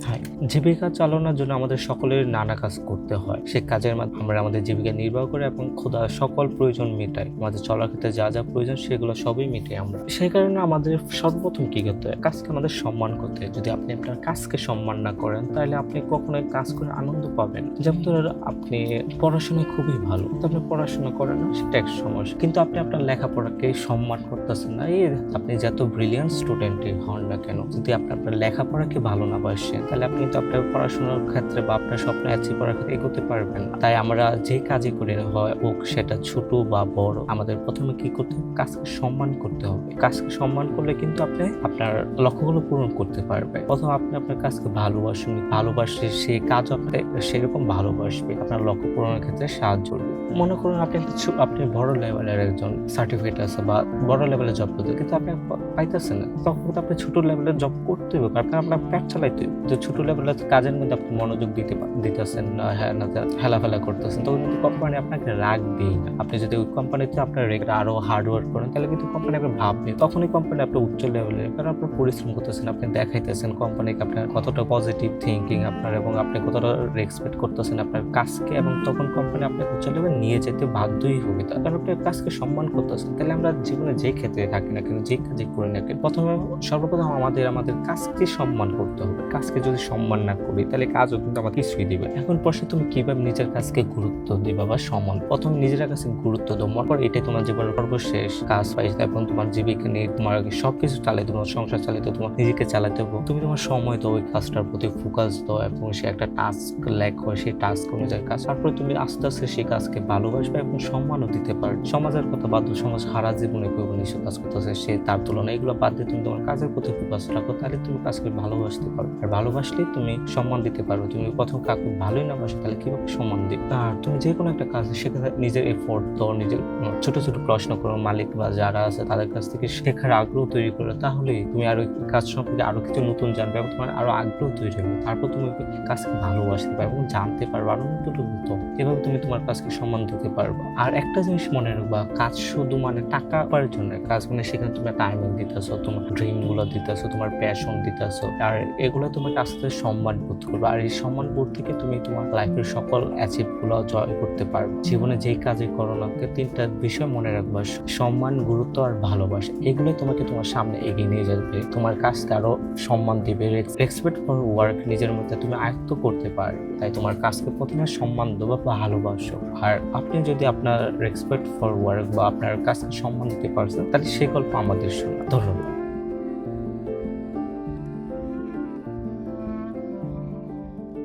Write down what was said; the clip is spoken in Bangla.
হ্যাঁ, জীবিকা চালানোর জন্য আমাদের সকলের নানা কাজ করতে হয়। সেই কাজের মাধ্যমে আমরা আমাদের জীবিকা নির্বাহ করে এবং খোদার সকল প্রয়োজন মেটাই। আমাদের চলার ক্ষেত্রে যা যা প্রয়োজন সেগুলো সবই মেটাই আমরা। সেই কারণে আমাদের সর্বপ্রথম কি করতে হয়? কাজকে আমাদের সম্মান করতে হয়। যদি আপনি আপনার কাজকে সম্মান না করেন তাহলে আপনি কখনোই কাজ করে আনন্দ পাবেন। যেমন ধরুন আপনি পড়াশোনায় খুবই ভালো, তো আপনি পড়াশোনা করেন না, সেটা এক সমস্যা। কিন্তু আপনি আপনার লেখাপড়াকে সম্মান করতেছেন না। এই আপনি যত ব্রিলিয়ান্ট স্টুডেন্টই হন না কেন, যদি আপনি আপনার লেখাপড়াকে ভালো না বাসেন তাহলে আপনি কিন্তু আপনার পড়াশোনার ক্ষেত্রে বা আপনার স্বপ্ন অ্যাচিভ করার ক্ষেত্রে এগোতে পারবেন না। তাই আমরা যে কাজই করি না হয় হোক সেটা ছোট বা বড়, আমাদের প্রথমে কি করতে হবে? কাজকে সম্মান করতে হবে। কাজকে সম্মান করলে কিন্তু আপনি আপনার লক্ষ্যগুলো পূরণ করতে পারবেন। প্রথম আপনি আপনার কাজকে ভালোবাসুন, ভালোবাসলে সেই কাজ আপনাকে সেরকম ভালোবাসবে, আপনার লক্ষ্য পূরণের ক্ষেত্রে সাহায্য করবে। মনে করুন আপনি বড় লেভেলের একজন সার্টিফিকেট আছে বা বড় লেভেলের জব করতে, কিন্তু আপনি পাইতেছেন না, তখন কিন্তু আপনি ছোট লেভেলের জব করতে হবে, আপনার পেট চালাইতে হবে। যে ছোট লেভেলের কাজের মধ্যে আপনি মনোযোগ দিতেছেন না, হ্যাঁ না হেলাফেলা করতেছেন, তখন কিন্তু কোম্পানি আপনাকে রাখবেই না। আপনি যদি ওই কোম্পানিতে আপনার আরো হার্ড ওয়ার্ক করেন তাহলে কিন্তু কোম্পানি আপনার ভাববে, তখনই কোম্পানি আপনার উচ্চ লেভেলের, কারণ আপনার পরিশ্রম করতেছেন, আপনি দেখাইতেছেন কোম্পানিকে আপনার কতটা পজিটিভ থিঙ্কিং আপনার, এবং আপনি কতটা রেসপেক্ট করতেছেন আপনার কাজকে, এবং তখন কোম্পানি আপনাকে উচ্চ লেভেল নিয়ে যেতে বাধ্যই হবে। কারণ আপনি কাজকে সম্মান করতেছেন। তাহলে আমরা জীবনে যে ক্ষেত্রে থাকি না কেন, যে কাজে করি না কেন, সর্বপ্রথম আমাদের কাজকে সম্মান করতে হবে। কাজকে যদি সম্মান না করি তাহলে কাজও কিন্তু আমাকে কিছুই দিবে। এখন প্রশ্ন, তুমি কিভাবে নিজের কাজকে গুরুত্ব দিবা বা সম্মান? প্রথম নিজের কাছে গুরুত্ব দাও, মনে করো এটাই তোমার জীবনের সর্বশেষ কাজ পাইছে, এবং তোমার জীবিকা নিয়ে তোমার সবকিছু চালাইতে, তোমার সংসার চালাইতে, তোমার নিজেকে চালাতে হবে। তুমি তোমার সময় দাও ওই কাজটার প্রতি, ফোকাস দাও, এবং সে একটা টাস্ক লেখো, সেই টাস্ক অনুযায়ী কাজ। তারপরে তুমি আস্তে আস্তে সেই কাজকে ভালোবাসবে এবং সম্মানও দিতে পারবে। সমাজের কথা বাদ দাও, সমাজ হারা জীবনে কেউ নিশ্চয় কাজ করতেছে, সে তার তুলনায় এগুলো বাদ দিয়ে তুমি তোমার কাজের প্রতি ফোকাস রাখো, তাহলে তুমি কাজকে ভালোবাসতে পারো। আর ভালোবাসলেই তুমি সম্মান দিতে পারো। তুমি প্রথম কাউকে ভালোই না বাসো তাহলে কিভাবে সম্মান দিবে? আর তুমি যে কোনো একটা কাজ সেখানে নিজের এফোর্ট দাও, নিজের ছোট ছোট প্রশ্ন করো, মালিক বা যারা আছে তাদের কাছ থেকে শেখার আগ্রহ তৈরি করো, তাহলেই তুমি আরো কাজ সম্পর্কে আরো কিছু নতুন জানবে এবং তোমার আরো আগ্রহ তৈরি হবে। তারপর তুমি কাজকে ভালোবাসতে পারবে এবং জানতে পারবে আরো নতুন নতুন। এভাবে তুমি তোমার কাজকে সম্মান দিতে পারবে। আর একটা জিনিস মনে রাখবা, কাজ শুধু টাকা পাওয়ার জন্য কাজ, সেখানে তুমি টাইমিং দিতেছো, তোমার ড্রিম গুলো দিতেছো, তোমার প্যাশন দিতেছো, আর এগুলো তোমাকে আস্তে আস্তে সম্মান বোধ করবে। আর এই সম্মান বোধ থেকে তুমি তোমার লাইফের সকল অ্যাচিভ গুলো জয় করতে পারবে। জীবনে যেই কাজই করো না, তিনটা বিষয় মনে রাখবা: সম্মান, গুরুত্ব আর ভালোবাসা। এগুলোই তোমাকে তোমার সামনে এগিয়ে নিয়ে যাবে, তোমার কাজকে আরো সম্মান দিবে। রেসপেক্ট ফর ওয়ার্ক নিজের মধ্যে তুমি আয়ত্ত করতে পারবে। তাই তোমার কাজকে প্রথমে সম্মান দেবো বা ভালোবাসো। আর আপনি যদি আপনার রেসপেক্ট ফর ওয়ার্ক বা আপনার কাজকে সম্মান দিতে পারছেন তাহলে সেই গল্প আমাদের শোনা। ধন্যবাদ।